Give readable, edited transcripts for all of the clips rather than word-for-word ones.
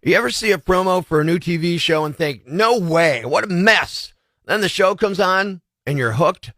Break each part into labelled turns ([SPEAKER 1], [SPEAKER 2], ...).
[SPEAKER 1] You ever see a promo for a new TV show and think, no way, what a mess? Then the show comes on and you're hooked?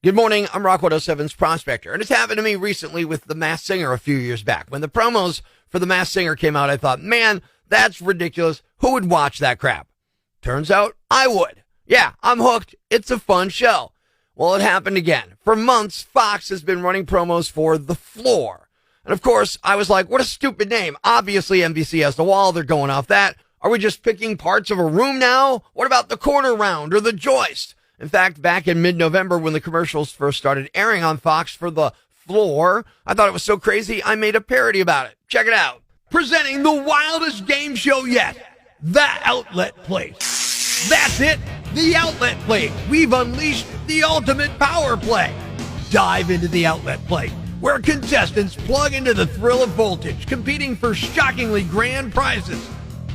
[SPEAKER 1] Good morning, I'm Rock 107's Prospector, and it's happened to me recently with The Masked Singer a few years back. When the promos for The Masked Singer came out, I thought, man, that's ridiculous. Who would watch that crap? Turns out I would. Yeah, I'm hooked. It's a fun show. Well, it happened again. For months, Fox has been running promos for The Floor. And of course, I was like, what a stupid name. Obviously, NBC has the wall. They're going off that. Are we just picking parts of a room now? What about the corner round or the joist? In fact, back in mid-November when the commercials first started airing on Fox for The Floor, I thought it was so crazy, I made a parody about it. Check it out. Presenting the wildest game show yet, The Outlet Place. That's it, The Outlet Place. We've unleashed the ultimate power play. Dive into The Outlet Place, where contestants plug into the thrill of voltage, competing for shockingly grand prizes.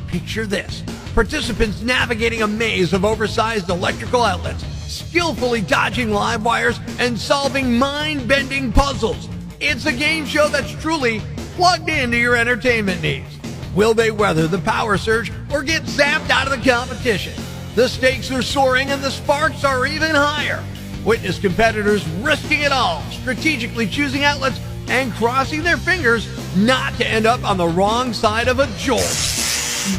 [SPEAKER 1] Picture this. Participants navigating a maze of oversized electrical outlets, skillfully dodging live wires, and solving mind-bending puzzles. It's a game show that's truly plugged into your entertainment needs. Will they weather the power surge or get zapped out of the competition? The stakes are soaring and the sparks are even higher. Witness competitors risking it all, strategically choosing outlets and crossing their fingers not to end up on the wrong side of a jolt.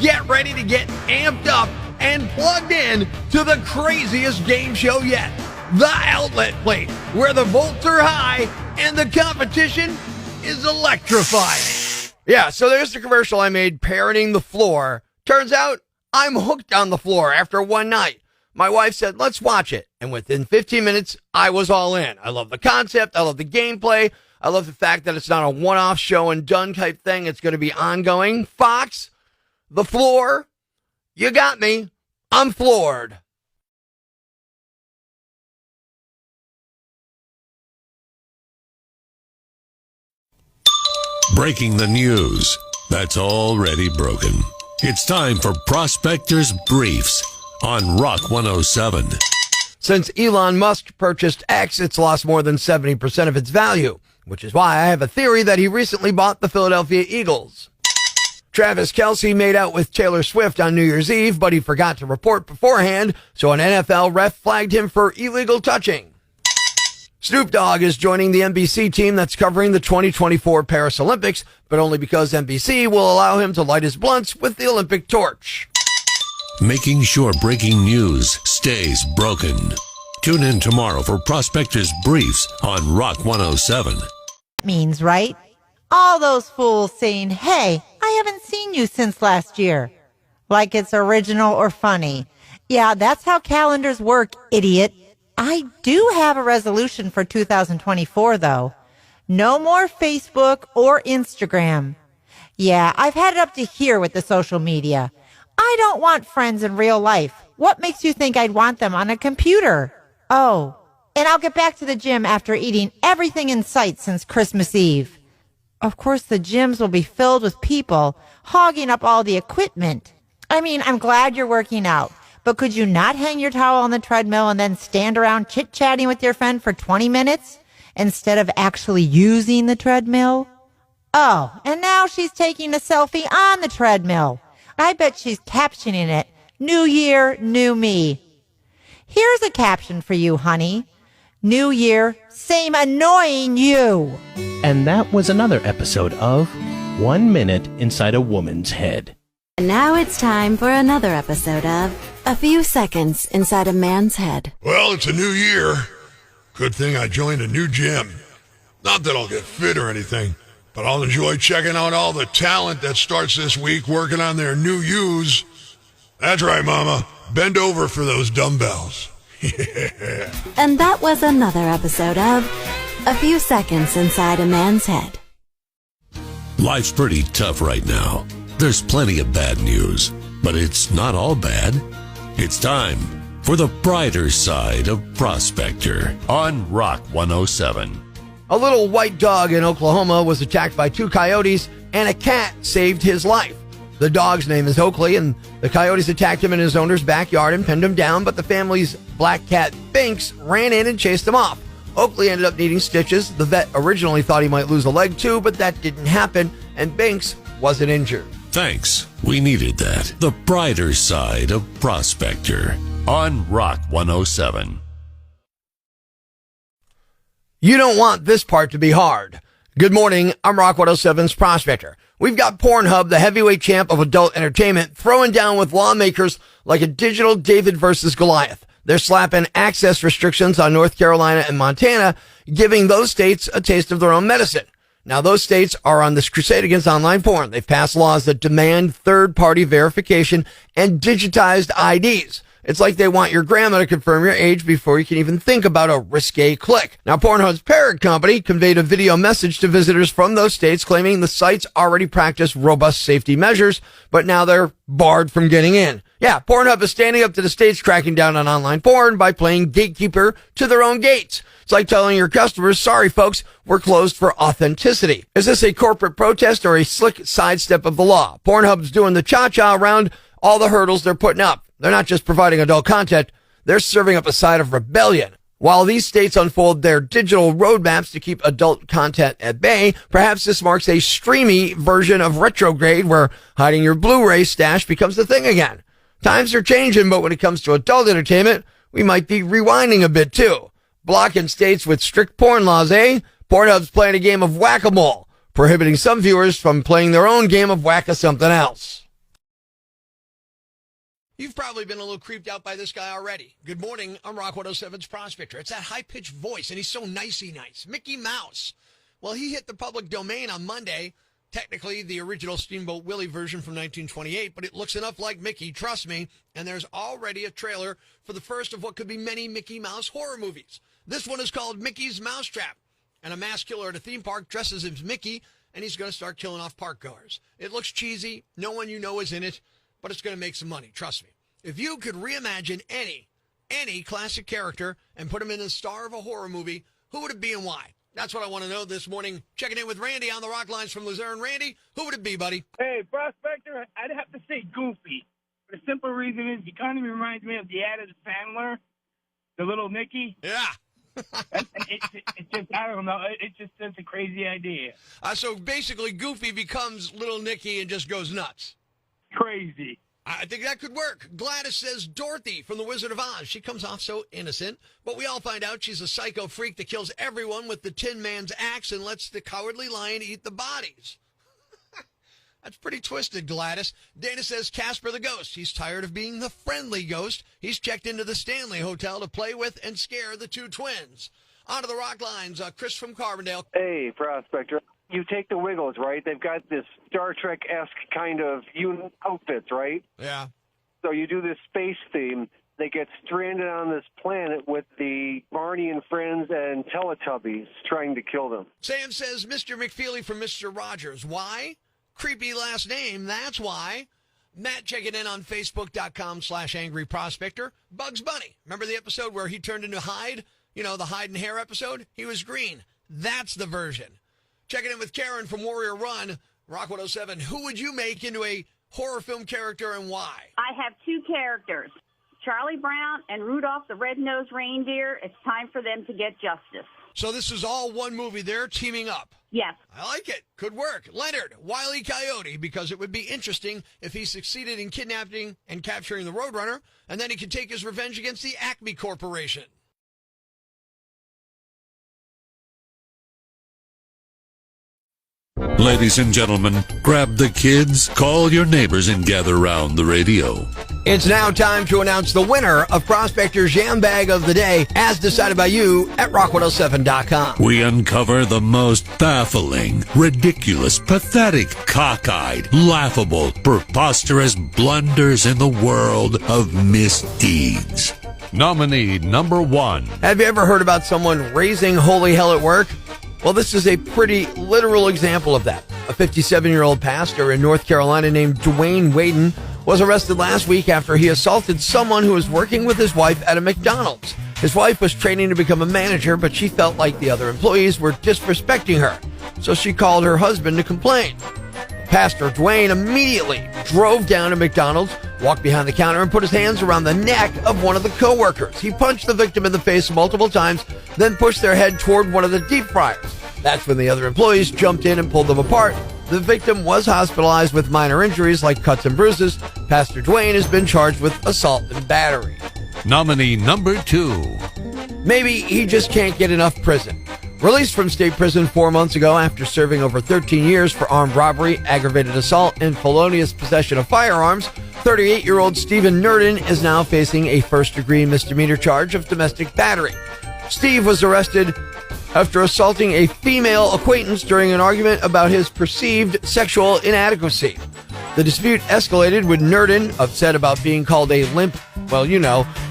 [SPEAKER 1] Get ready to get amped up and plugged in to the craziest game show yet, The Outlet Place, where the volts are high and the competition is electrifying. Yeah, so there's the commercial I made parodying The Floor. Turns out I'm hooked on The Floor after one night. My wife said, let's watch it. And within 15 minutes, I was all in. I love the concept. I love the gameplay. I love the fact that it's not a one-off show and done type thing. It's going to be ongoing. Fox, The Floor, you got me. I'm floored.
[SPEAKER 2] Breaking the news that's already broken. It's time for Prospector's Briefs on Rock 107.
[SPEAKER 1] Since Elon Musk purchased X, it's lost more than 70% of its value, which is why I have a theory that he recently bought the Philadelphia Eagles. Travis Kelce made out with Taylor Swift on New Year's Eve, but he forgot to report beforehand, so an NFL ref flagged him for illegal touching. Snoop Dogg is joining the NBC team that's covering the 2024 Paris Olympics, but only because NBC will allow him to light his blunts with the Olympic torch.
[SPEAKER 2] Making sure breaking news stays broken. Tune in tomorrow for Prospector's Briefs on Rock 107.
[SPEAKER 3] Means, right? All those fools saying, hey, I haven't seen you since last year. Like it's original or funny. Yeah, that's how calendars work, idiot. I do have a resolution for 2024, though. No more Facebook or Instagram. Yeah, I've had it up to here with the social media. I don't want friends in real life. What makes you think I'd want them on a computer? Oh, and I'll get back to the gym after eating everything in sight since Christmas Eve. Of course, the gyms will be filled with people hogging up all the equipment. I mean, I'm glad you're working out, but could you not hang your towel on the treadmill and then stand around chit-chatting with your friend for 20 minutes instead of actually using the treadmill? Oh, and now she's taking a selfie on the treadmill. I bet she's captioning it, New Year, New Me. Here's a caption for you, honey. New Year, same annoying you.
[SPEAKER 4] And that was another episode of 1 Minute Inside a Woman's Head.
[SPEAKER 5] And now it's time for another episode of A Few Seconds Inside a Man's Head.
[SPEAKER 6] Well, it's a new year. Good thing I joined a new gym. Not that I'll get fit or anything, but I'll enjoy checking out all the talent that starts this week working on their new U's. That's right, Mama. Bend over for those dumbbells. Yeah.
[SPEAKER 5] And that was another episode of A Few Seconds Inside a Man's Head.
[SPEAKER 2] Life's pretty tough right now. There's plenty of bad news, but it's not all bad. It's time for the brighter side of Prospector on Rock 107.
[SPEAKER 1] A little white dog in Oklahoma was attacked by 2 coyotes, and a cat saved his life. The dog's name is Oakley, and the coyotes attacked him in his owner's backyard and pinned him down, but the family's black cat, Binks, ran in and chased him off. Oakley ended up needing stitches. The vet originally thought he might lose a leg too, but that didn't happen, and Binks wasn't injured.
[SPEAKER 2] Thanks. We needed that. The brighter side of Prospector on Rock 107.
[SPEAKER 1] You don't want this part to be hard. Good morning, I'm Rock 107's Prospector. We've got Pornhub, the heavyweight champ of adult entertainment, throwing down with lawmakers like a digital David versus Goliath. They're slapping access restrictions on North Carolina and Montana, giving those states a taste of their own medicine. Now, those states are on this crusade against online porn. They've passed laws that demand third-party verification and digitized IDs. It's like they want your grandma to confirm your age before you can even think about a risque click. Now, Pornhub's parent company conveyed a video message to visitors from those states claiming the sites already practice robust safety measures, but now they're barred from getting in. Yeah, Pornhub is standing up to the states cracking down on online porn by playing gatekeeper to their own gates. It's like telling your customers, sorry folks, we're closed for authenticity. Is this a corporate protest or a slick sidestep of the law? Pornhub's doing the cha-cha around all the hurdles they're putting up. They're not just providing adult content, they're serving up a side of rebellion. While these states unfold their digital roadmaps to keep adult content at bay, perhaps this marks a streamy version of retrograde where hiding your Blu-ray stash becomes the thing again. Times are changing, but when it comes to adult entertainment, we might be rewinding a bit too. Blocking states with strict porn laws, eh? Pornhub's playing a game of whack-a-mole, prohibiting some viewers from playing their own game of whack-a-something else. You've probably been a little creeped out by this guy already. Good morning, I'm Rock 107's Prospector. It's that high-pitched voice, and he's so nicey nice. Mickey Mouse. Well, he hit the public domain on Monday. Technically, the original Steamboat Willie version from 1928, but it looks enough like Mickey, trust me, and there's already a trailer for the first of what could be many Mickey Mouse horror movies. This one is called Mickey's Mousetrap, and a mass killer at a theme park dresses as Mickey, and he's going to start killing off park goers. It looks cheesy. No one you know is in it, but it's going to make some money, trust me. If you could reimagine any classic character and put him in the star of a horror movie, who would it be and why? That's what I want to know this morning. Checking in with Randy on the Rock Lines from Luzerne. Randy, who would it be, buddy?
[SPEAKER 7] Hey, Prospector, I'd have to say Goofy. The simple reason is he kind of reminds me of the Adam Sandler, the little Nicky.
[SPEAKER 1] Yeah.
[SPEAKER 7] It's just, I don't know, it's just such a crazy idea.
[SPEAKER 1] So basically, Goofy becomes little Nicky and just goes nuts.
[SPEAKER 7] Crazy.
[SPEAKER 1] I think that could work. Gladys says Dorothy from The Wizard of Oz. She comes off so innocent, but we all find out she's a psycho freak that kills everyone with the Tin Man's axe and lets the cowardly lion eat the bodies. That's pretty twisted, Gladys. Dana says Casper the Ghost. He's tired of being the friendly ghost. He's checked into the Stanley Hotel to play with and scare the two twins. On to the Rock Lines. Chris from Carbondale.
[SPEAKER 8] Hey, Prospector. You take the Wiggles, right? They've got this Star Trek-esque kind of outfits, right?
[SPEAKER 1] Yeah.
[SPEAKER 8] So you do this space theme. They get stranded on this planet with the Barney and Friends and Teletubbies trying to kill them.
[SPEAKER 1] Sam says Mr. McFeely from Mr. Rogers. Why? Creepy last name, that's why. Matt checking in on Facebook.com/Angry Prospector. Bugs Bunny. Remember the episode where he turned into Hyde? You know, the Hyde and Hair episode? He was green. That's the version. Checking in with Karen from Warrior Run, Rock 107. Who would you make into a horror film character and why?
[SPEAKER 9] I have two characters, Charlie Brown and Rudolph the Red-Nosed Reindeer. It's time for them to get justice.
[SPEAKER 1] So this is all one movie. They're teaming up.
[SPEAKER 9] Yes.
[SPEAKER 1] I like it. Could work. Leonard, Wile E. Coyote, because it would be interesting if he succeeded in kidnapping and capturing the Roadrunner, and then he could take his revenge against the Acme Corporation.
[SPEAKER 2] Ladies and gentlemen, grab the kids, call your neighbors, and gather round the radio.
[SPEAKER 1] It's now time to announce the winner of Prospector's Jam Bag of the Day, as decided by you at rock107.com.
[SPEAKER 2] We uncover the most baffling, ridiculous, pathetic, cockeyed, laughable, preposterous blunders in the world of misdeeds. Nominee number 1.
[SPEAKER 1] Have you ever heard about someone raising holy hell at work? Well, this is a pretty literal example of that. A 57-year-old pastor in North Carolina named Dwayne Waden was arrested last week after he assaulted someone who was working with his wife at a McDonald's. His wife was training to become a manager, but she felt like the other employees were disrespecting her, so she called her husband to complain. Pastor Dwayne immediately drove down to McDonald's, walked behind the counter, and put his hands around the neck of one of the co-workers. He punched the victim in the face multiple times, then pushed their head toward one of the deep fryers. That's when the other employees jumped in and pulled them apart. The victim was hospitalized with minor injuries like cuts and bruises. Pastor Dwayne has been charged with assault and battery.
[SPEAKER 2] Nominee number 2.
[SPEAKER 1] Maybe he just can't get enough prison. Released from state prison 4 months ago after serving over 13 years for armed robbery, aggravated assault, and felonious possession of firearms, 38-year-old Stephen Nurdin is now facing a first-degree misdemeanor charge of domestic battery. Steve was arrested after assaulting a female acquaintance during an argument about his perceived sexual inadequacy. The dispute escalated when Nurdin, upset about being called a limp,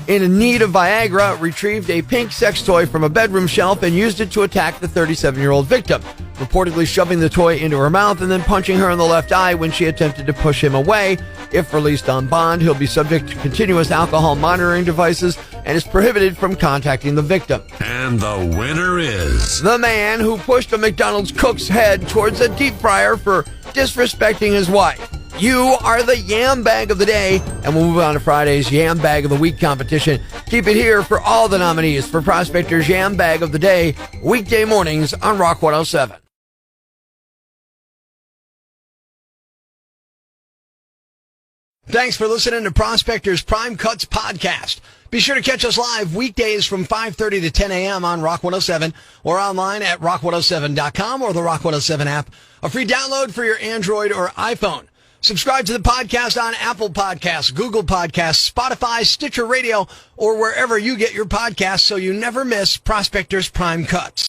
[SPEAKER 1] in need of Viagra, retrieved a pink sex toy from a bedroom shelf and used it to attack the 37-year-old victim, reportedly shoving the toy into her mouth and then punching her in the left eye when she attempted to push him away. If released on bond, he'll be subject to continuous alcohol monitoring devices and is prohibited from contacting the victim.
[SPEAKER 2] And the winner is
[SPEAKER 1] the man who pushed a McDonald's cook's head towards a deep fryer for disrespecting his wife. You are the Yam Bag of the Day, and we'll move on to Friday's Yam Bag of the Week competition. Keep it here for all the nominees for Prospector's Yam Bag of the Day, weekday mornings on Rock 107. Thanks for listening to Prospector's Prime Cuts podcast. Be sure to catch us live weekdays from 5:30 to 10 a.m. on Rock 107 or online at rock107.com or the Rock 107 app, a free download for your Android or iPhone. Subscribe to the podcast on Apple Podcasts, Google Podcasts, Spotify, Stitcher Radio, or wherever you get your podcasts so you never miss Prospector's Prime Cuts.